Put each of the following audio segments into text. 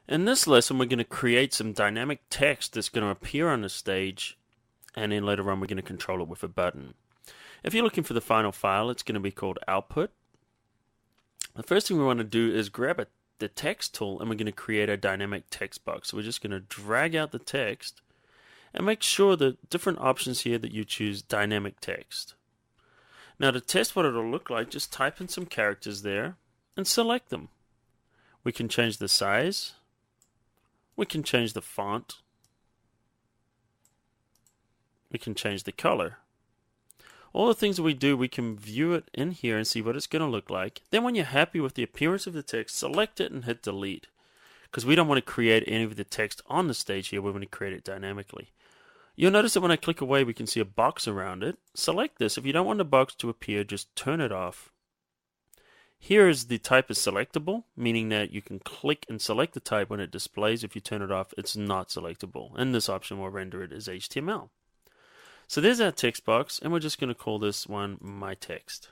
In this lesson, we're going to create some dynamic text that's going to appear on the stage, and then later on we're going to control it with a button. If you're looking for the final file, it's going to be called output. The first thing we want to do is grab the text tool, and we're going to create a dynamic text box. So we're just going to drag out the text and make sure the different options here that you choose dynamic text. Now to test what it'll look like, just type in some characters there and select them. We can change the size. We can change the font. We can change the color. All the things that we do, we can view it in here and see what it's going to look like. Then when you're happy with the appearance of the text, select it and hit delete. Because we don't want to create any of the text on the stage here, we want to create it dynamically. You'll notice that when I click away, we can see a box around it. Select this. If you don't want the box to appear, just turn it off. Here is the type is selectable, meaning that you can click and select the type when it displays. If you turn it off, it's not selectable. And this option will render it as HTML. So there's our text box, and we're just going to call this one My Text.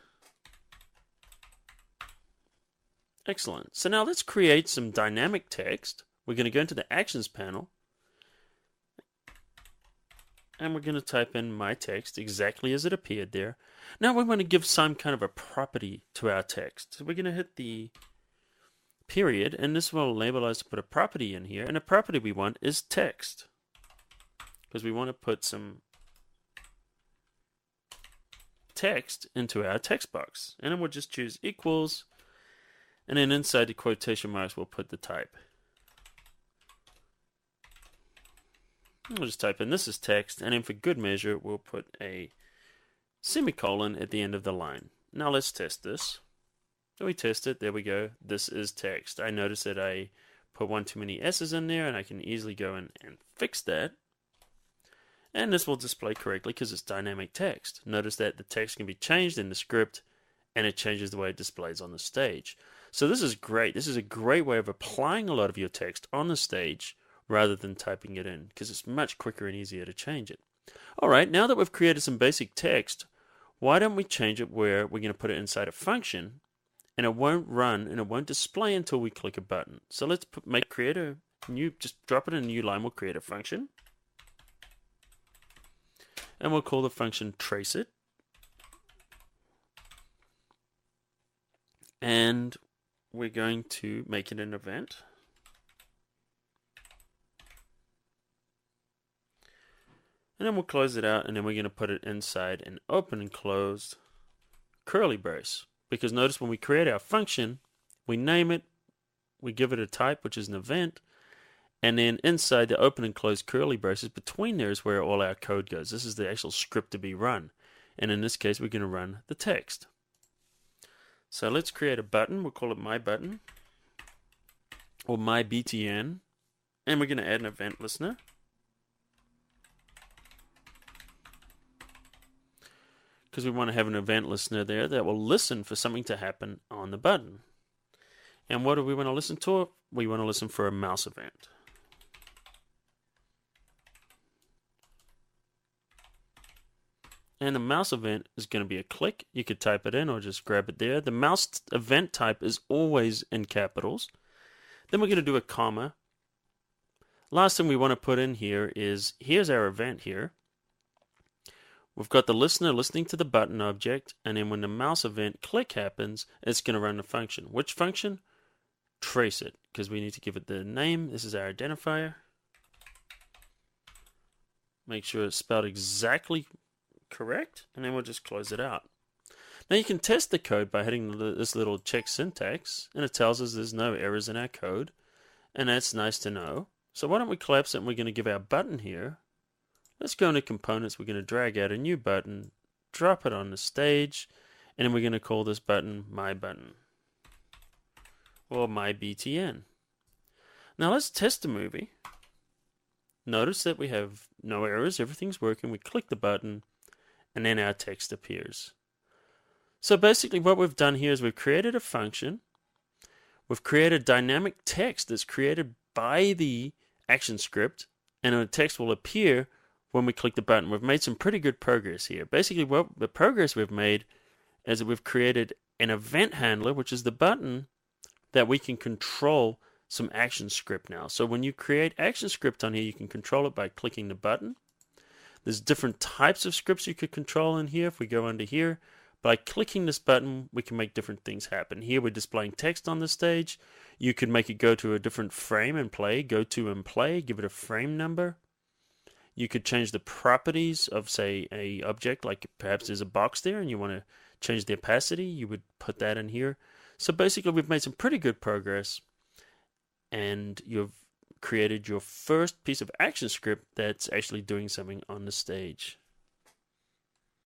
Excellent. So now let's create some dynamic text. We're going to go into the Actions panel, and we're going to type in My Text exactly as it appeared there. Now we want to give some kind of a property to our text. So we're going to hit the period, and this will enable us to put a property in here. And the property we want is text, because we want to put some text into our text box. And then we'll just choose equals, and then inside the quotation marks we'll put the type. We'll just type in this is text, and then for good measure we'll put a semicolon at the end of the line. Now let's test this. So we test it, there we go, this is text. I noticed that I put one too many S's in there, and I can easily go in and fix that. And this will display correctly because it's dynamic text. Notice that the text can be changed in the script, and it changes the way it displays on the stage. So this is great. This is a great way of applying a lot of your text on the stage rather than typing it in, because it's much quicker and easier to change it. Alright, now that we've created some basic text, why don't we change it where we're going to put it inside a function, and it won't run and it won't display until we click a button. So let's create a new, just drop it in a new line. We'll create a function, and we'll call the function traceIt, and we're going to make it an event. And then we'll close it out, and then we're going to put it inside an open and closed curly brace. Because notice when we create our function, we name it, we give it a type, which is an event, and then inside the open and closed curly braces, between there is where all our code goes. This is the actual script to be run. And in this case, we're going to run the text. So let's create a button. We'll call it My Button, or My BTN, and we're going to add an event listener. Because we want to have an event listener there that will listen for something to happen on the button. And what do we want to listen to? We want to listen for a mouse event. And the mouse event is going to be a click. You could type it in or just grab it there. The mouse event type is always in capitals. Then we're going to do a comma. Last thing we want to put in here is, here's our event here. We've got the listener listening to the button object, and then when the mouse event click happens, it's going to run the function. Which function? TraceIt, because we need to give it the name. This is our identifier. Make sure it's spelled exactly correct, and then we'll just close it out. Now you can test the code by hitting this little check syntax, and it tells us there's no errors in our code, and that's nice to know. So why don't we collapse it, and we're going to give our button here. Let's go into components. We're going to drag out a new button, drop it on the stage, and then we're going to call this button My Button, or My BTN. Now let's test the movie. Notice that we have no errors, everything's working. We click the button, and then our text appears. So basically what we've done here is we've created a function. We've created dynamic text that's created by the action script, and the text will appear when we click the button. We've made some pretty good progress here. Basically, what the progress we've made is that we've created an event handler, which is the button that we can control some action script now. So when you create action script on here, you can control it by clicking the button. There's different types of scripts you could control in here. If we go under here, by clicking this button, we can make different things happen. Here we're displaying text on the stage. You could make it go to a different frame and play, go to and play, give it a frame number. You could change the properties of, say, a object, like perhaps there's a box there and you want to change the opacity, you would put that in here. So basically we've made some pretty good progress, and you've created your first piece of action script that's actually doing something on the stage.